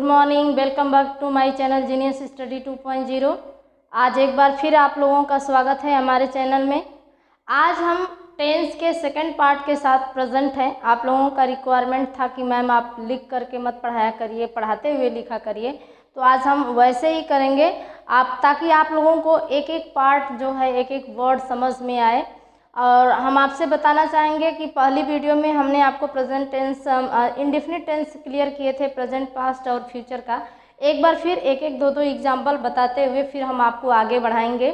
Morning, welcome back to my channel genius study 2.0। आज एक बार फिर आप लोगों का स्वागत है हमारे चैनल में। आज हम टेंस के सेकंड पार्ट के साथ प्रेजेंट हैं। आप लोगों का रिक्वायरमेंट था कि मैम आप लिख करके मत पढ़ाया करिए, पढ़ाते हुए लिखा करिए, तो आज हम वैसे ही करेंगे ताकि आप लोगों को एक एक पार्ट जो है, एक एक वर्ड समझ में आए। और हम आपसे बताना चाहेंगे कि पहली वीडियो में हमने आपको present tense, indefinite tense clear किए थे, प्रेजेंट, पास्ट और फ्यूचर का। एक बार फिर एक एक दो एग्जाम्पल बताते हुए फिर हम आपको आगे बढ़ाएंगे।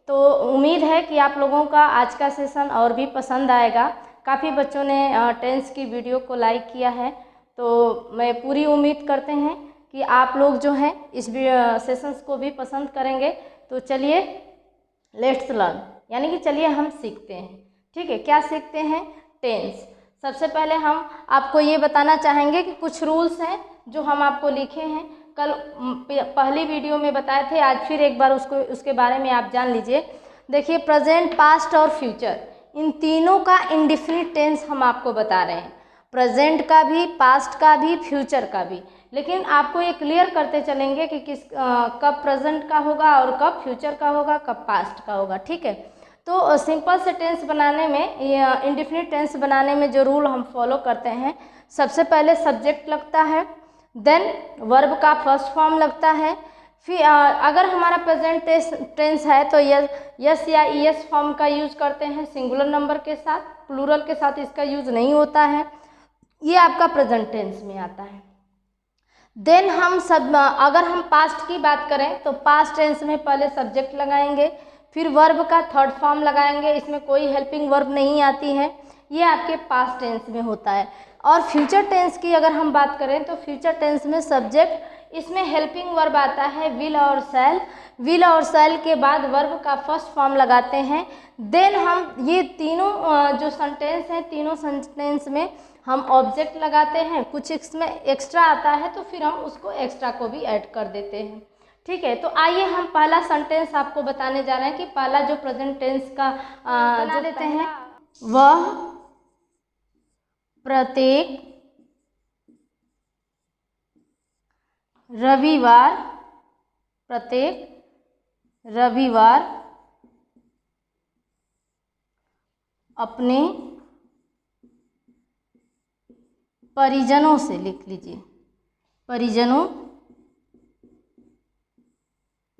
तो उम्मीद है कि आप लोगों का आज का सेशन और भी पसंद आएगा। काफ़ी बच्चों ने टेंस की वीडियो को लाइक किया है, तो मैं पूरी उम्मीद करते हैं कि आप लोग जो हैं इस सेशंस को भी पसंद करेंगे। तो चलिए लेट्स लर्न, यानी कि चलिए हम सीखते हैं। ठीक है, क्या सीखते हैं? टेंस। सबसे पहले हम आपको ये बताना चाहेंगे कि कुछ रूल्स हैं जो हम आपको लिखे हैं, कल पहली वीडियो में बताए थे, आज फिर एक बार उसके बारे में आप जान लीजिए। देखिए, प्रेजेंट, पास्ट और फ्यूचर, इन तीनों का इंडेफिनिट टेंस हम आपको बता रहे हैं। प्रेजेंट का भी, पास्ट का भी, फ्यूचर का भी। लेकिन आपको ये क्लियर करते चलेंगे कि कब प्रेजेंट का होगा और कब फ्यूचर का होगा, कब पास्ट का होगा। ठीक है, तो सिंपल से टेंस बनाने में, इंडेफिनिट टेंस बनाने में जो रूल हम फॉलो करते हैं, सबसे पहले सब्जेक्ट लगता है, देन वर्ब का फर्स्ट फॉर्म लगता है। फिर अगर हमारा प्रेजेंट टेंस है तो यस या ईएस फॉर्म का यूज करते हैं सिंगुलर नंबर के साथ, प्लूरल के साथ इसका यूज नहीं होता है। ये आपका प्रेजेंट टेंस में आता है। देन अगर हम पास्ट की बात करें तो पास्ट टेंस में पहले सब्जेक्ट लगाएंगे, फिर वर्ब का थर्ड फॉर्म लगाएंगे, इसमें कोई हेल्पिंग वर्ब नहीं आती है, ये आपके पास्ट टेंस में होता है। और फ्यूचर टेंस की अगर हम बात करें तो फ्यूचर टेंस में सब्जेक्ट, इसमें हेल्पिंग वर्ब आता है विल और शैल। विल और शैल के बाद वर्ब का फर्स्ट फॉर्म लगाते हैं। देन हम ये तीनों जो सेंटेंस हैं, तीनों सेंटेंस में हम ऑब्जेक्ट लगाते हैं। कुछ इसमें एक्स्ट्रा आता है तो फिर हम उसको एक्स्ट्रा को भी ऐड कर देते हैं। ठीक है, तो आइए हम पहला सेंटेंस आपको बताने जा रहे हैं कि पहला जो प्रेजेंट टेंस का जो देते हैं, वह प्रत्येक रविवार अपने परिजनों से, लिख लीजिए, परिजनों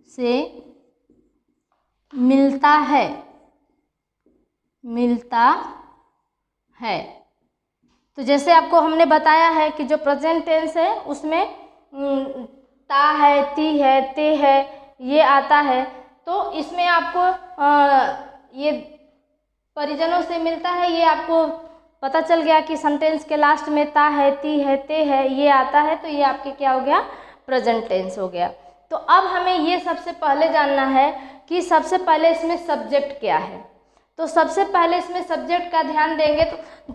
से मिलता है। तो जैसे आपको हमने बताया है कि जो प्रेजेंट टेंस है उसमें ता है, ती है, ते है, ये आता है। तो इसमें आपको ये परिजनों से मिलता है, ये आपको पता चल गया कि सेंटेंस के लास्ट में ता है, ती है, ते है, ये आता है, तो ये आपके क्या हो गया? प्रेजेंट टेंस हो गया। तो अब हमें ये सबसे पहले जानना है कि सबसे पहले इसमें सब्जेक्ट क्या है। तो सबसे पहले इसमें सब्जेक्ट का ध्यान देंगे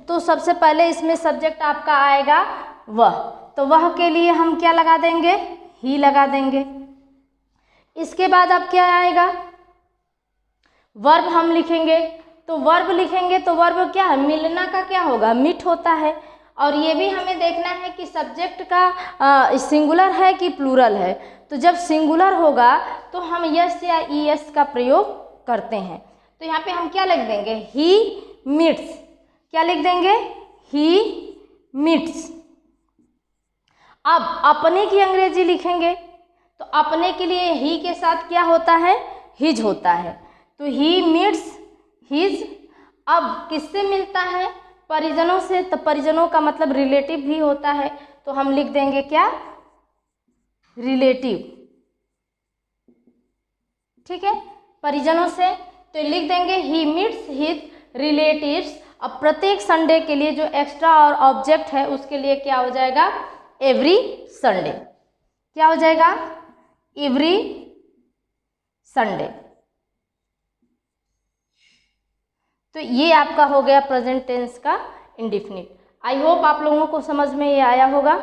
तो सबसे पहले इसमें सब्जेक्ट आपका आएगा वह। तो वह के लिए हम क्या लगा देंगे? ही लगा देंगे। इसके बाद अब क्या आएगा? वर्ब हम लिखेंगे। तो वर्ब लिखेंगे तो वर्ब क्या है? मिलना का क्या होगा? मीट होता है। और ये भी हमें देखना है कि सब्जेक्ट का सिंगुलर है कि प्लूरल है। तो जब सिंगुलर होगा तो हम यस या ईएस का प्रयोग करते हैं। तो यहाँ पे हम क्या लिख देंगे? He meets. क्या लिख देंगे? He meets. अब अपने की अंग्रेजी लिखेंगे तो अपने के लिए ही के साथ क्या होता है? हिज होता है। तो ही मीट्स हिज। अब किससे मिलता है? परिजनों से। तो परिजनों का मतलब रिलेटिव भी होता है, तो हम लिख देंगे क्या? रिलेटिव। ठीक है, परिजनों से तो लिख देंगे ही मीट्स हिज रिलेटिव्स। अब प्रत्येक संडे के लिए जो एक्स्ट्रा और ऑब्जेक्ट है उसके लिए क्या हो जाएगा? Every Sunday. क्या हो जाएगा? Every Sunday. तो ये आपका हो गया प्रेजेंट टेंस का इंडेफिनिट। आई होप आप लोगों को समझ में ये आया होगा।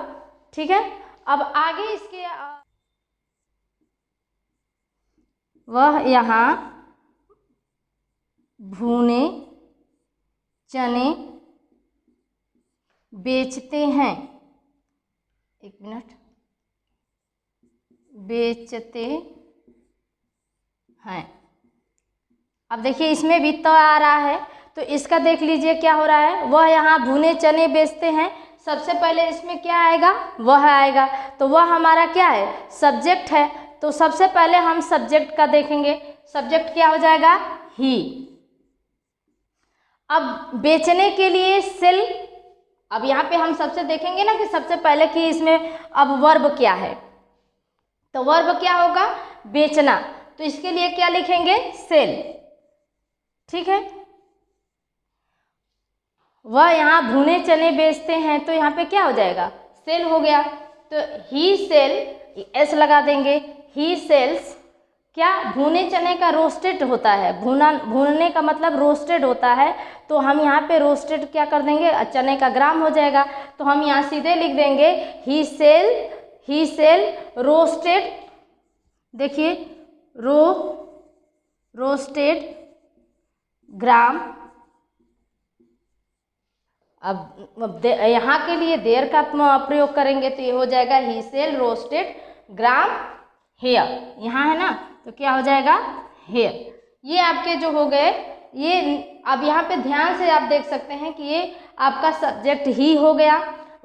ठीक है, अब आगे इसके वह यहाँ भुने चने बेचते हैं। एक मिनट, बेचते हैं। अब देखिए इसमें भी तो आ रहा है, तो इसका देख लीजिए क्या हो रहा है। वह यहाँ भुने चने बेचते हैं, सबसे पहले इसमें क्या आएगा, वह आएगा। तो वह हमारा क्या है, सब्जेक्ट है। तो सबसे पहले हम सब्जेक्ट का देखेंगे। सब्जेक्ट क्या हो जाएगा, ही। अब बेचने के लिए सेल। अब यहाँ पे हम सबसे देखेंगे ना कि सबसे पहले कि इसमें अब वर्ब क्या है। तो वर्ब क्या होगा, बेचना। तो इसके लिए क्या लिखेंगे, सेल। ठीक है। वह यहाँ भुने चने बेचते हैं, तो यहाँ पे क्या हो जाएगा, सेल हो गया। तो ही सेल, एस लगा देंगे। ही सेल्स क्या, भुने चने का रोस्टेड होता है। भूनने का मतलब रोस्टेड होता है। तो हम यहाँ पे रोस्टेड क्या कर देंगे, चने का ग्राम हो जाएगा। तो हम यहाँ सीधे लिख देंगे ही सेल रोस्टेड। देखिए रोस्टेड ग्राम। अब यहाँ के लिए देर का प्रयोग करेंगे, तो ये हो जाएगा ही सेल रोस्टेड ग्राम हेयर। यहाँ है ना, तो क्या हो जाएगा, हेयर। ये आपके जो हो गए ये। अब यहाँ पे ध्यान से आप देख सकते हैं कि ये आपका सब्जेक्ट ही हो गया।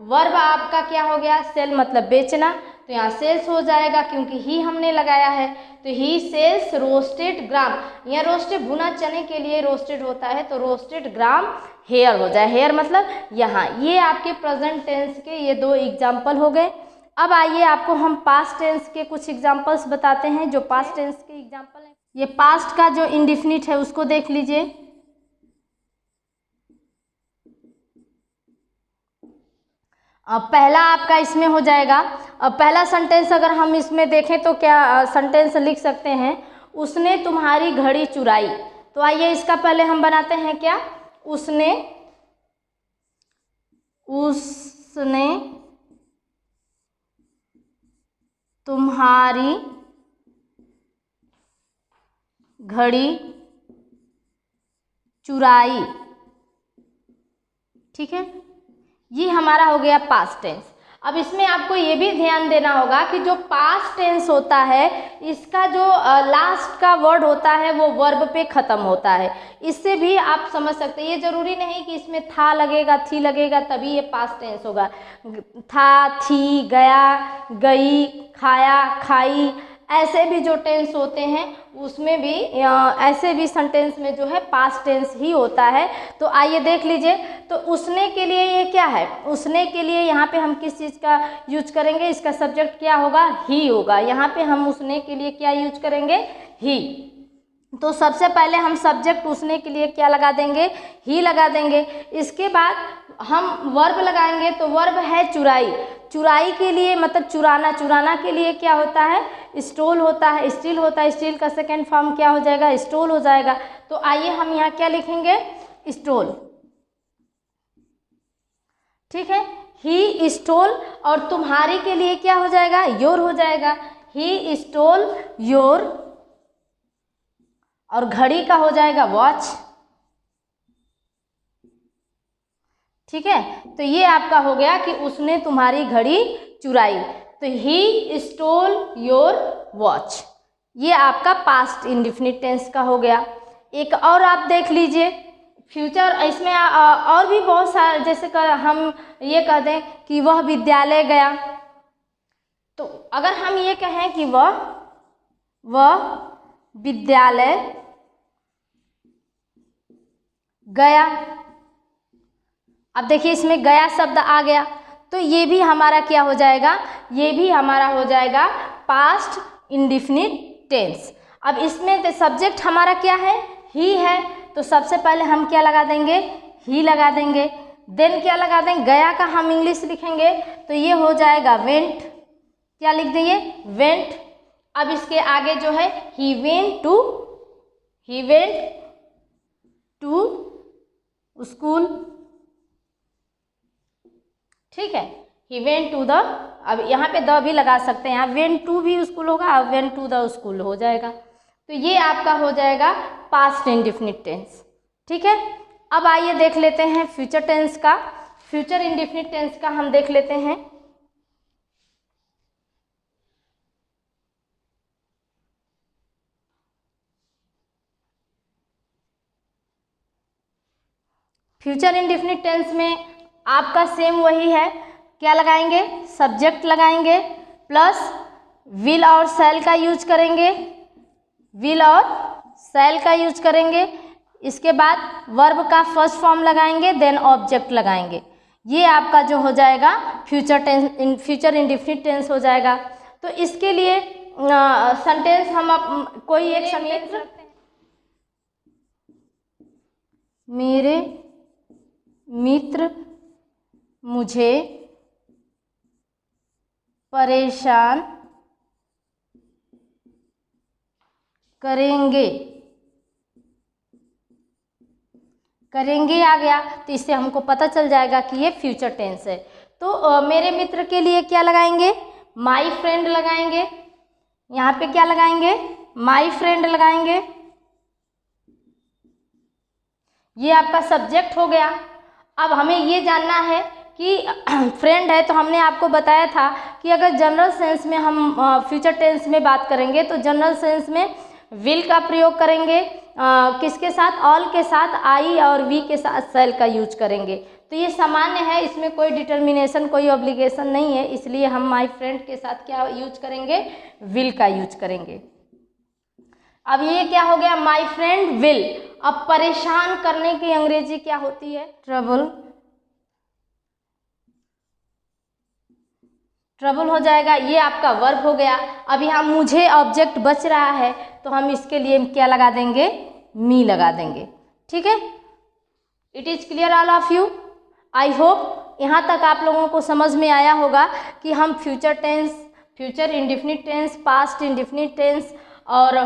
वर्ब आपका क्या हो गया, सेल मतलब बेचना। तो यहाँ सेल्स हो जाएगा क्योंकि ही हमने लगाया है। तो ही सेल्स रोस्टेड ग्राम। यहाँ रोस्टेड भुना चने के लिए रोस्टेड होता है, तो रोस्टेड ग्राम हेयर हो जाए। हेयर मतलब यहाँ। ये आपके प्रेजेंट टेंस के ये दो एग्जाम्पल हो गए। अब आइए आपको हम पास्ट टेंस के कुछ एग्जाम्पल्स बताते हैं। जो पास्ट टेंस के एग्जाम्पल हैं, ये पास्ट का जो इंडिफिनिट है उसको देख लीजिए। अब पहला आपका इसमें हो जाएगा। अब पहला सेंटेंस अगर हम इसमें देखें तो क्या सेंटेंस लिख सकते हैं, उसने तुम्हारी घड़ी चुराई। तो आइए इसका पहले हम बनाते हैं क्या, उसने तुम्हारी घड़ी चुराई। ठीक है, ये हमारा हो गया पास्ट टेंस। अब इसमें आपको ये भी ध्यान देना होगा कि जो पास्ट टेंस होता है इसका जो लास्ट का वर्ड होता है वो वर्ब पे ख़त्म होता है। इससे भी आप समझ सकते हैं। ये जरूरी नहीं कि इसमें था लगेगा, थी लगेगा तभी ये पास्ट टेंस होगा। था, थी, गया, गई, खाया, खाई, ऐसे भी जो टेंस होते हैं उसमें भी ऐसे भी सेंटेंस में जो है पास्ट टेंस ही होता है। तो आइए देख लीजिए। तो उसने के लिए ये क्या है, उसने के लिए यहाँ पे हम किस चीज़ का यूज करेंगे, इसका सब्जेक्ट क्या होगा, ही होगा। यहाँ पे हम उसने के लिए क्या यूज करेंगे, ही। तो सबसे पहले हम सब्जेक्ट उसने के लिए क्या लगा देंगे, ही लगा देंगे। इसके बाद हम वर्ब लगाएंगे। तो वर्ब है चुराई। चुराई के लिए मतलब चुराना। चुराना के लिए क्या होता है, स्टोल होता है, स्टील होता है। स्टील का सेकेंड फॉर्म क्या हो जाएगा, स्टोल हो जाएगा। तो आइए हम यहाँ क्या लिखेंगे, स्टोल। ठीक है, ही स्टोल। और तुम्हारी के लिए क्या हो जाएगा, योर हो जाएगा। He stole your. और घड़ी का हो जाएगा वॉच। ठीक है, तो ये आपका हो गया कि उसने तुम्हारी घड़ी चुराई। तो ही स्टोल योर वॉच। ये आपका पास्ट इंडेफिनिट टेंस का हो गया। एक और आप देख लीजिए फ्यूचर। इसमें और भी बहुत सारे, जैसे हम ये कह दें कि वह विद्यालय गया। तो अगर हम ये कहें कि वह विद्यालय गया। अब देखिए इसमें गया शब्द आ गया। तो ये भी हमारा क्या हो जाएगा, ये भी हमारा हो जाएगा पास्ट इंडेफिनिट टेंस। अब इसमें सब्जेक्ट हमारा क्या है, ही है। तो सबसे पहले हम क्या लगा देंगे, ही लगा देंगे। देन क्या लगा देंगे, गया का हम इंग्लिश लिखेंगे। तो ये हो जाएगा वेंट। क्या लिख देंगे, वेंट। अब इसके आगे जो है ही वेंट टू स्कूल। ठीक है, ही वेंट टू द। अब यहाँ पे द भी लगा सकते हैं, यहाँ वेंट टू भी स्कूल होगा, वेंट टू द स्कूल हो जाएगा। तो ये आपका हो जाएगा पास्ट इंडेफिनिट टेंस। ठीक है, अब आइए देख लेते हैं फ्यूचर टेंस का। फ्यूचर इंडेफिनिट टेंस का हम देख लेते हैं। फ्यूचर इंडेफिनिट टेंस में आपका सेम वही है, क्या लगाएंगे, सब्जेक्ट लगाएंगे प्लस विल और शैल का यूज करेंगे, विल और शैल का यूज करेंगे। इसके बाद वर्ब का फर्स्ट फॉर्म लगाएंगे, देन ऑब्जेक्ट लगाएंगे। ये आपका जो हो जाएगा फ्यूचर इंडेफिनिट टेंस हो जाएगा। तो इसके लिए सेंटेंस हम कोई एक सेंटेंस रखते हैं। मेरे मित्र मुझे परेशान करेंगे, करेंगे आ गया तो इससे हमको पता चल जाएगा कि ये फ्यूचर टेंस है। तो मेरे मित्र के लिए क्या लगाएंगे, माई फ्रेंड लगाएंगे। यहाँ पे क्या लगाएंगे, माई फ्रेंड लगाएंगे। ये आपका सब्जेक्ट हो गया। अब हमें ये जानना है कि फ्रेंड है, तो हमने आपको बताया था कि अगर जनरल सेंस में हम फ्यूचर टेंस में बात करेंगे तो जनरल सेंस में विल का प्रयोग करेंगे, किसके साथ, ऑल के साथ, आई और वी के साथ शैल का यूज करेंगे। तो ये सामान्य है, इसमें कोई डिटर्मिनेशन, कोई ऑब्लिगेशन नहीं है, इसलिए हम माई फ्रेंड के साथ क्या यूज करेंगे, विल का यूज करेंगे। अब ये क्या हो गया, माई फ्रेंड विल। अब परेशान करने की अंग्रेजी क्या होती है, ट्रबल। ट्रबल हो जाएगा, ये आपका वर्ब हो गया। अब यहाँ मुझे ऑब्जेक्ट बच रहा है तो हम इसके लिए क्या लगा देंगे, मी लगा देंगे। ठीक है, it is clear all of you. I hope यहाँ तक आप लोगों को समझ में आया होगा कि हम future tense, future indefinite tense, past indefinite tense और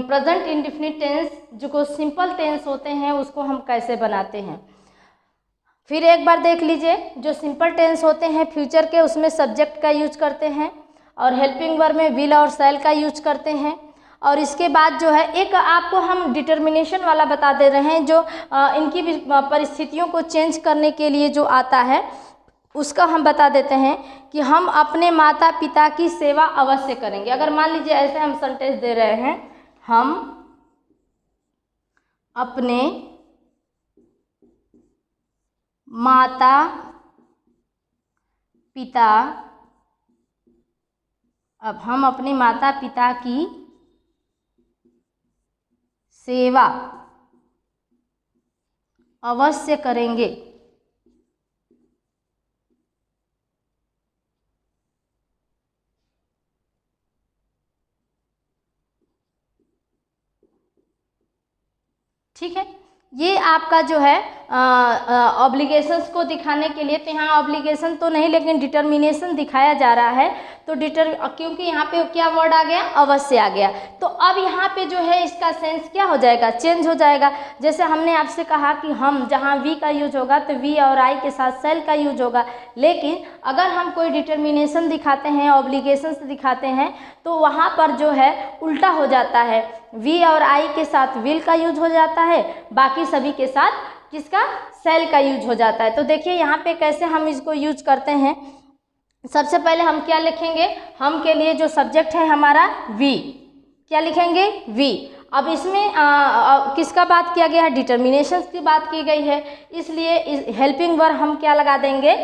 प्रेजेंट इंडेफिनिट टेंस जो सिंपल टेंस होते हैं उसको हम कैसे बनाते हैं। फिर एक बार देख लीजिए, जो सिंपल टेंस होते हैं फ्यूचर के, उसमें सब्जेक्ट का यूज करते हैं और हेल्पिंग वर्ब में विल और शैल का यूज करते हैं। और इसके बाद जो है एक आपको हम डिटर्मिनेशन वाला बता दे रहे हैं, जो इनकी भी परिस्थितियों को चेंज करने के लिए जो आता है उसका हम बता देते हैं कि हम अपने माता पिता की सेवा अवश्य करेंगे। अगर मान लीजिए ऐसे हम सेंटेंस दे रहे हैं, हम अपने माता पिता, अब हम अपने माता पिता की सेवा अवश्य करेंगे। ठीक है, ये आपका जो है ऑब्लिगेशंस को दिखाने के लिए, तो यहाँ ऑब्लिगेशन तो नहीं लेकिन डिटर्मिनेशन दिखाया जा रहा है। तो क्योंकि यहाँ पे क्या वर्ड आ गया, अवश्य आ गया। तो अब यहाँ पे जो है इसका सेंस क्या हो जाएगा, चेंज हो जाएगा। जैसे हमने आपसे कहा कि हम जहाँ वी का यूज होगा तो वी और आई के साथ शैल का यूज होगा, लेकिन अगर हम कोई डिटर्मिनेशन दिखाते हैं, ऑब्लिगेशंस दिखाते हैं, तो वहाँ पर जो है उल्टा हो जाता है, वी और आई के साथ विल का यूज हो जाता है, बाकी सभी के साथ किसका, शैल का यूज हो जाता है। तो देखिए यहाँ पे कैसे हम इसको यूज करते हैं। सबसे पहले हम क्या लिखेंगे, हम के लिए जो सब्जेक्ट है हमारा वी, क्या लिखेंगे, वी। अब इसमें किसका बात किया गया है, डिटर्मिनेशंस की बात की गई है, इसलिए इस हेल्पिंग वर्ब हम क्या लगा देंगे,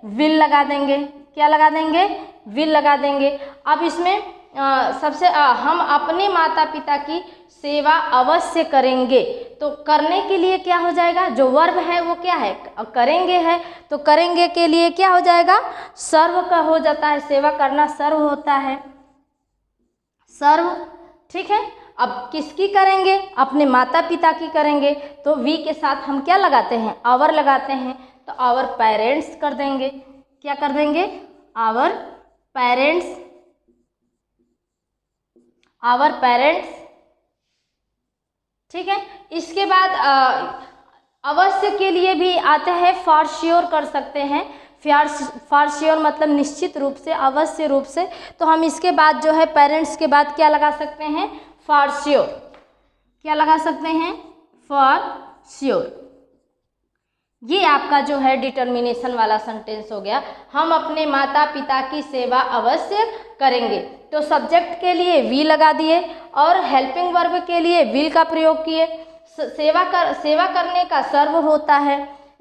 विल लगा देंगे। क्या लगा देंगे, विल लगा देंगे। अब इसमें हम अपने माता पिता की सेवा अवश्य करेंगे, तो करने के लिए क्या हो जाएगा, जो वर्ब है वो क्या है, करेंगे है, तो करेंगे के लिए क्या हो जाएगा, सर्व का हो जाता है, सेवा करना सर्व होता है, सर्व। ठीक है, अब किसकी करेंगे, अपने माता पिता की करेंगे, तो वी के साथ हम क्या लगाते हैं, आवर लगाते हैं, तो आवर पेरेंट्स कर देंगे। क्या कर देंगे, आवर पेरेंट्स, आवर पेरेंट्स। ठीक है, इसके बाद अवश्य के लिए भी आते हैं, फॉर श्योर कर सकते हैं, फॉर श्योर मतलब निश्चित रूप से, अवश्य रूप से। तो हम इसके बाद जो है पेरेंट्स के बाद क्या लगा सकते हैं, फॉर श्योर। क्या लगा सकते हैं, फॉर श्योर। ये आपका जो है डिटर्मिनेशन वाला सेंटेंस हो गया, हम अपने माता पिता की सेवा अवश्य करेंगे। तो सब्जेक्ट के लिए वी लगा दिए और हेल्पिंग वर्ब के लिए विल का प्रयोग किए। सेवा करने का सर्व होता है,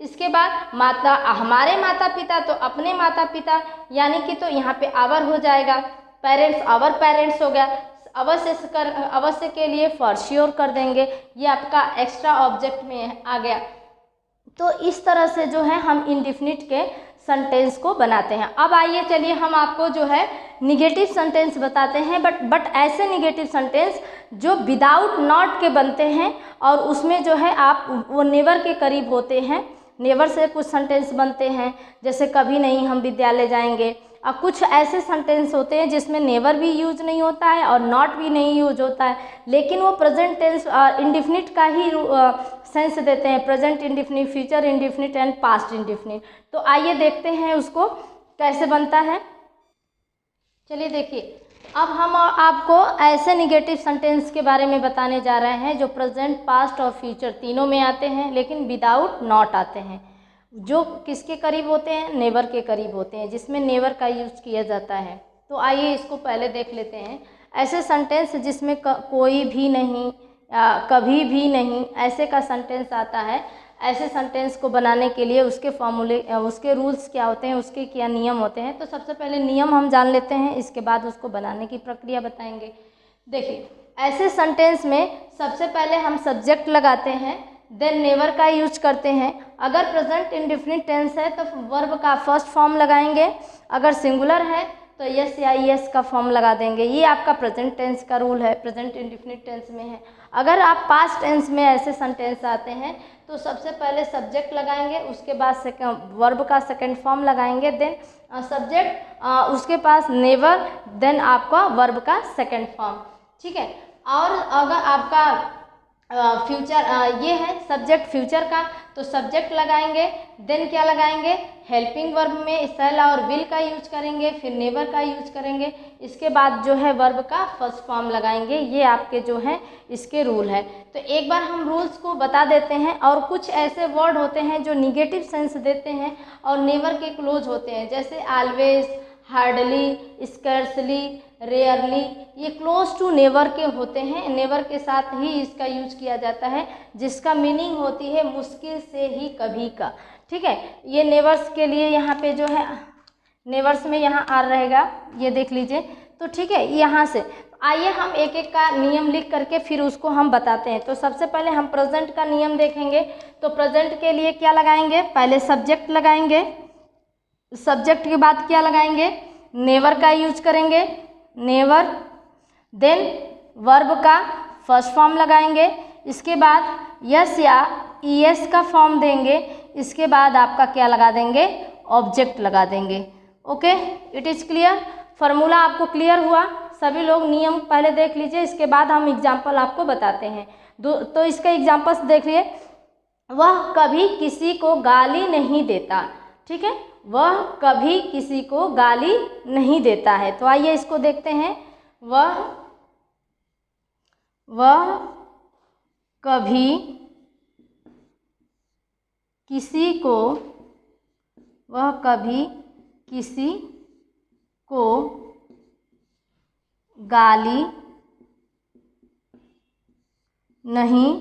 इसके बाद माता, हमारे माता पिता, तो अपने माता पिता, यानी कि तो यहाँ पे आवर हो जाएगा, पेरेंट्स आवर पेरेंट्स हो गया, अवश्य के लिए फॉर श्योर कर देंगे, ये आपका एक्स्ट्रा ऑब्जेक्ट में आ गया। तो इस तरह से जो है हम इंडेफिनिट के सेंटेंस को बनाते हैं। अब आइए चलिए हम आपको जो है निगेटिव सेंटेंस बताते हैं, बट ऐसे निगेटिव सेंटेंस जो विदाउट नॉट के बनते हैं और उसमें जो है आप वो नेवर के करीब होते हैं। नेवर से कुछ सेंटेंस बनते हैं, जैसे कभी नहीं हम विद्यालय जाएंगे, और कुछ ऐसे सेंटेंस होते हैं जिसमें नेवर भी यूज नहीं होता है और नॉट भी नहीं यूज होता है, लेकिन वो प्रेजेंट टेंस इंडेफिनिट का ही सेंस देते हैं, present indefinite, future indefinite and past indefinite. तो आइए देखते हैं उसको कैसे बनता है। चलिए देखिए, अब हम आपको ऐसे निगेटिव सेंटेंस के बारे में बताने जा रहे हैं जो प्रेजेंट, पास्ट और फ्यूचर तीनों में आते हैं, लेकिन विदाउट नॉट आते हैं, जो किसके करीब होते हैं, नेवर के करीब होते हैं, जिसमें नेवर का यूज किया जाता है। तो आइए इसको पहले देख लेते हैं। ऐसे सेंटेंस जिसमें कोई भी नहीं या कभी भी नहीं, ऐसे का सेंटेंस आता है। ऐसे सेंटेंस को बनाने के लिए उसके फॉर्मूले, उसके रूल्स क्या होते हैं, उसके क्या नियम होते हैं। तो सबसे पहले नियम हम जान लेते हैं, इसके बाद उसको बनाने की प्रक्रिया बताएंगे। देखिए, ऐसे सेंटेंस में सबसे पहले हम सब्जेक्ट लगाते हैं, देन नेवर का यूज करते हैं। अगर प्रेजेंट इंडेफिनिट टेंस है तो वर्ब का फर्स्ट फॉर्म लगाएंगे, अगर सिंगुलर है तो यस या यस का फॉर्म लगा देंगे। ये आपका प्रेजेंट टेंस का रूल है, प्रेजेंट इंडेफिनिट टेंस में है। अगर आप पास्ट टेंस में ऐसे सेंटेंस आते हैं तो सबसे पहले सब्जेक्ट लगाएंगे, उसके बाद वर्ब का सेकंड फॉर्म लगाएंगे, देन सब्जेक्ट, उसके पास नेवर, देन आपका वर्ब का सेकंड फॉर्म। ठीक है। और अगर आपका फ्यूचर ये है सब्जेक्ट फ्यूचर का, तो सब्जेक्ट लगाएंगे, देन क्या लगाएंगे, हेल्पिंग वर्ब में शैल और विल का यूज करेंगे, फिर नेवर का यूज करेंगे, इसके बाद जो है वर्ब का फर्स्ट फॉर्म लगाएंगे। ये आपके जो है इसके रूल है। तो एक बार हम रूल्स को बता देते हैं। और कुछ ऐसे वर्ड होते हैं जो निगेटिव सेंस देते हैं और नेवर के क्लोज होते हैं, जैसे ऑलवेज, हार्डली, स्कैर्सली, रेयरली, ये क्लोज टू नेवर के होते हैं। नेवर के साथ ही इसका यूज किया जाता है, जिसका मीनिंग होती है मुश्किल से ही कभी का। ठीक है, ये नेवर्स के लिए यहाँ पे जो है नेवर्स में यहाँ आर रहेगा, ये देख लीजिए। तो ठीक है, यहाँ से आइए हम एक एक का नियम लिख करके फिर उसको हम बताते हैं। तो सबसे पहले हम प्रेजेंट का नियम देखेंगे। तो प्रेजेंट के लिए क्या लगाएंगे, पहले सब्जेक्ट लगाएंगे, सब्जेक्ट के बाद क्या लगाएंगे, नेवर का यूज करेंगे, नेवर, देन वर्ब का फर्स्ट फॉर्म लगाएंगे, इसके बाद यस या ईएस का फॉर्म देंगे, इसके बाद आपका क्या लगा देंगे, ऑब्जेक्ट लगा देंगे। Okay, it is clear. Formula आपको क्लियर हुआ। सभी लोग नियम पहले देख लीजिए, इसके बाद हम एग्जाम्पल आपको बताते हैं। तो इसका एग्जाम्पल्स देख लिए। वह कभी किसी को गाली नहीं देता। ठीक है, वह कभी किसी को गाली नहीं देता है। तो आइए इसको देखते हैं। वह कभी किसी को गाली नहीं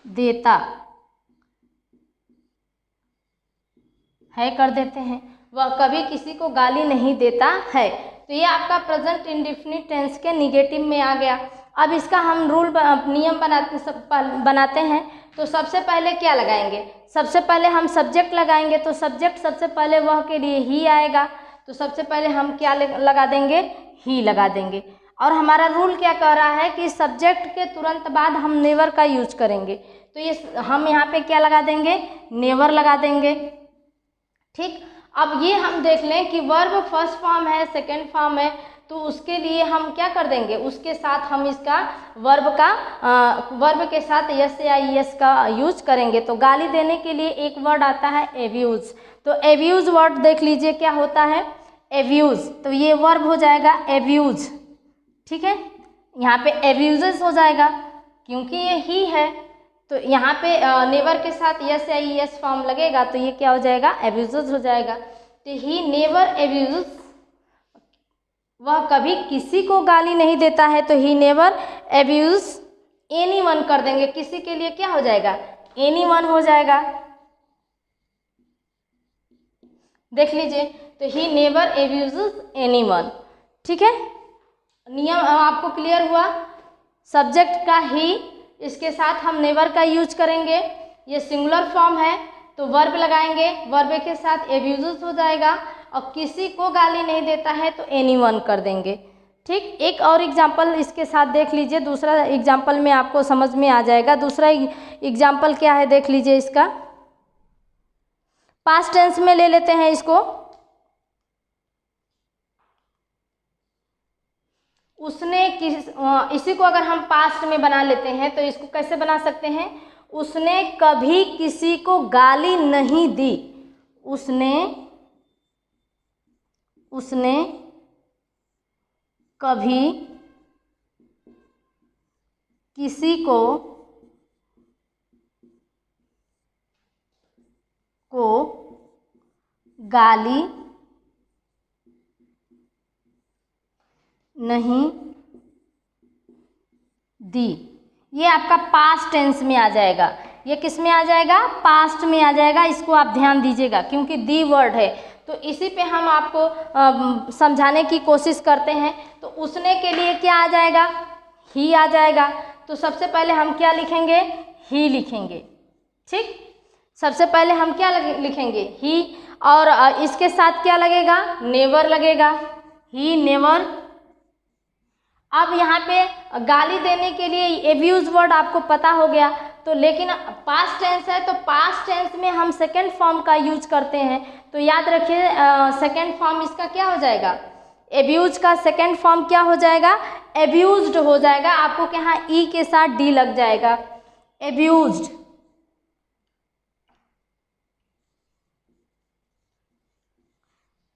देता है, कर देते हैं। वह कभी किसी को गाली नहीं देता है। तो ये आपका प्रेजेंट इंडेफिनिट टेंस के निगेटिव में आ गया। अब इसका हम नियम बनाते हैं। तो सबसे पहले क्या लगाएंगे, सबसे पहले हम सब्जेक्ट लगाएंगे। तो सब्जेक्ट सबसे पहले वह के लिए ही आएगा, तो सबसे पहले हम क्या लगा देंगे, ही लगा देंगे। और हमारा रूल क्या कह रहा है कि सब्जेक्ट के तुरंत बाद हम नेवर का यूज करेंगे। तो ये हम यहाँ पे क्या लगा देंगे, नेवर लगा देंगे। ठीक, अब ये हम देख लें कि वर्ब फर्स्ट फॉर्म है, सेकंड फॉर्म है, तो उसके लिए हम क्या कर देंगे, उसके साथ हम इसका वर्ब के साथ यस या यस का यूज करेंगे। तो गाली देने के लिए एक वर्ड आता है एब्यूज। तो एब्यूज वर्ड देख लीजिए क्या होता है, एब्यूज। तो ये वर्ब हो जाएगा एब्यूज। ठीक है, यहाँ पे एब्यूजेस हो जाएगा क्योंकि ये ही है। तो यहाँ पे नेवर के साथ यस या यस फॉर्म लगेगा, तो ये क्या हो जाएगा, एब्यूजेस हो जाएगा। तो ही नेवर एब्यूज, वह कभी किसी को गाली नहीं देता है। तो ही नेवर एब्यूज एनीवन कर देंगे, किसी के लिए क्या हो जाएगा, एनीवन हो जाएगा। देख लीजिए, तो ही नेवर एब्यूजेस एनीवन। ठीक है, नियम आपको क्लियर हुआ। सब्जेक्ट का ही, इसके साथ हम नेवर का यूज करेंगे। ये सिंगुलर फॉर्म है तो वर्ब लगाएंगे, वर्ब के साथ एब्यूजेस हो जाएगा, और किसी को गाली नहीं देता है तो एनीवन कर देंगे। ठीक, एक और एग्जाम्पल इसके साथ देख लीजिए, दूसरा एग्जाम्पल में आपको समझ में आ जाएगा। दूसरा एग्जाम्पल क्या है देख लीजिए, इसका पास्ट टेंस में ले लेते हैं इसको। उसने इसी को अगर हम पास्ट में बना लेते हैं तो इसको कैसे बना सकते हैं? उसने कभी किसी को गाली नहीं दी। उसने कभी किसी को गाली नहीं दी। ये आपका पास्ट टेंस में आ जाएगा। ये किस में आ जाएगा? पास्ट में आ जाएगा। इसको आप ध्यान दीजिएगा क्योंकि दी वर्ड है, तो इसी पे हम आपको समझाने की कोशिश करते हैं। तो उसने के लिए क्या आ जाएगा? ही आ जाएगा। तो सबसे पहले हम क्या लिखेंगे? ही लिखेंगे। ठीक, सबसे पहले हम क्या लिखेंगे? ही, और इसके साथ क्या लगेगा? नेवर लगेगा। He never. अब यहाँ पे गाली देने के लिए एब्यूज वर्ड आपको पता हो गया, तो लेकिन पास्ट टेंस है तो पास्ट टेंस में हम सेकेंड फॉर्म का यूज करते हैं। तो याद रखिए, सेकेंड फॉर्म इसका क्या हो जाएगा? एब्यूज का सेकेंड फॉर्म क्या हो जाएगा? एब्यूज्ड हो जाएगा। आपको यहाँ ई के साथ डी लग जाएगा, एब्यूज्ड।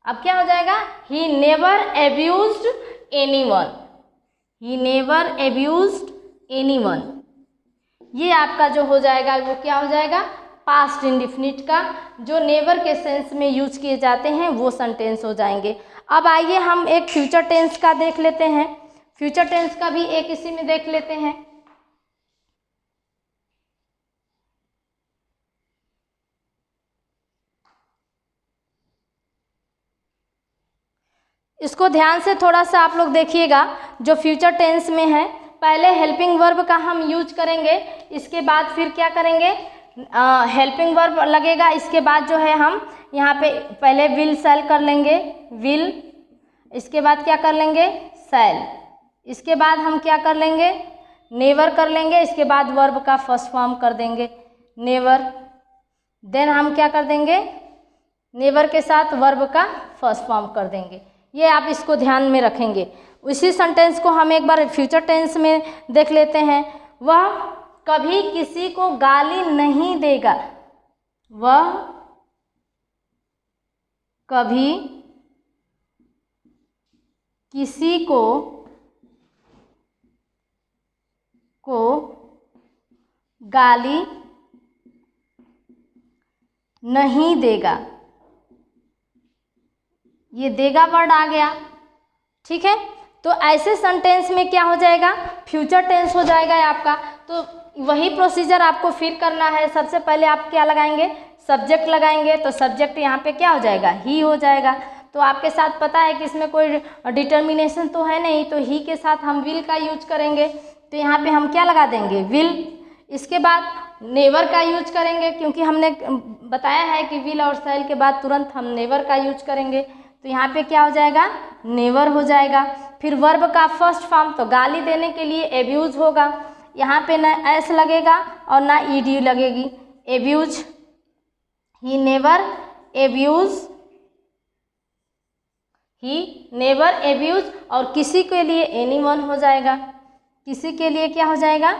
अब क्या हो जाएगा? He never abused anyone. He never abused anyone. ये आपका जो हो जाएगा वो क्या हो जाएगा? पास्ट इंडिफिनिट का जो नेवर के सेंस में यूज किए जाते हैं वो सेंटेंस हो जाएंगे। अब आइए हम एक फ्यूचर टेंस का देख लेते हैं। फ्यूचर टेंस का भी एक इसी में देख लेते हैं। इसको ध्यान से थोड़ा सा आप लोग देखिएगा। जो फ्यूचर टेंस में है, पहले हेल्पिंग वर्ब का हम यूज करेंगे, इसके बाद फिर क्या करेंगे? हेल्पिंग वर्ब लगेगा। इसके बाद जो है हम यहाँ पे पहले विल सेल कर लेंगे, विल। इसके बाद क्या कर लेंगे? सेल। इसके बाद हम क्या कर लेंगे? नेवर कर लेंगे। इसके बाद वर्ब का फर्स्ट फॉर्म कर देंगे, नेवर। देन हम क्या कर देंगे? नेवर के साथ वर्ब का फर्स्ट फॉर्म कर देंगे। ये आप इसको ध्यान में रखेंगे। उसी सेंटेंस को हम एक बार फ्यूचर टेंस में देख लेते हैं। वह कभी किसी को गाली नहीं देगा। वह कभी किसी को गाली नहीं देगा। ये देगा वर्ड आ गया। ठीक है, तो ऐसे सेंटेंस में क्या हो जाएगा? फ्यूचर टेंस हो जाएगा आपका। तो वही प्रोसीजर आपको फिर करना है। सबसे पहले आप क्या लगाएंगे? सब्जेक्ट लगाएंगे। तो सब्जेक्ट यहाँ पे क्या हो जाएगा? ही हो जाएगा। तो आपके साथ पता है कि इसमें कोई डिटर्मिनेशन तो है नहीं, तो ही के साथ हम विल का यूज करेंगे। तो यहाँ पे हम क्या लगा देंगे? विल। इसके बाद नेवर का यूज करेंगे क्योंकि हमने बताया है कि विल और सेल के बाद तुरंत हम नेवर का यूज करेंगे। तो यहाँ पे क्या हो जाएगा? नेवर हो जाएगा। फिर वर्ब का फर्स्ट फॉर्म, तो गाली देने के लिए एब्यूज होगा। यहाँ पे ना एस लगेगा और ना ईडी लगेगी, abuse. He never abuse, he never abuse. और किसी के लिए एनीवन हो जाएगा। किसी के लिए क्या हो जाएगा?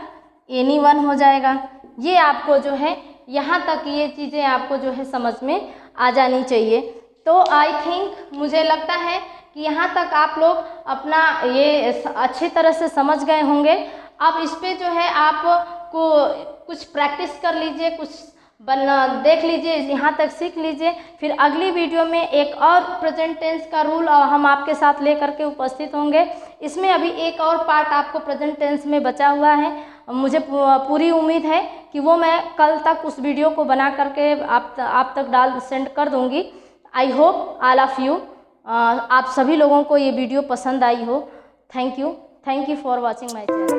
एनीवन हो जाएगा। ये आपको जो है यहाँ तक ये चीज़ें आपको जो है समझ में आ जानी चाहिए। तो आई थिंक मुझे लगता है कि यहाँ तक आप लोग अपना ये अच्छी तरह से समझ गए होंगे। अब इस पे जो है आपको कुछ प्रैक्टिस कर लीजिए, कुछ देख लीजिए, यहाँ तक सीख लीजिए। फिर अगली वीडियो में एक और प्रेजेंट टेंस का रूल हम आपके साथ लेकर के उपस्थित होंगे। इसमें अभी एक और पार्ट आपको प्रेजेंट टेंस में बचा हुआ है, मुझे पूरी उम्मीद है कि वो मैं कल तक उस वीडियो को बना करके आप तक सेंड कर दूँगी। I hope all of you, आप सभी लोगों को ये वीडियो पसंद आई हो। Thank you for watching my channel.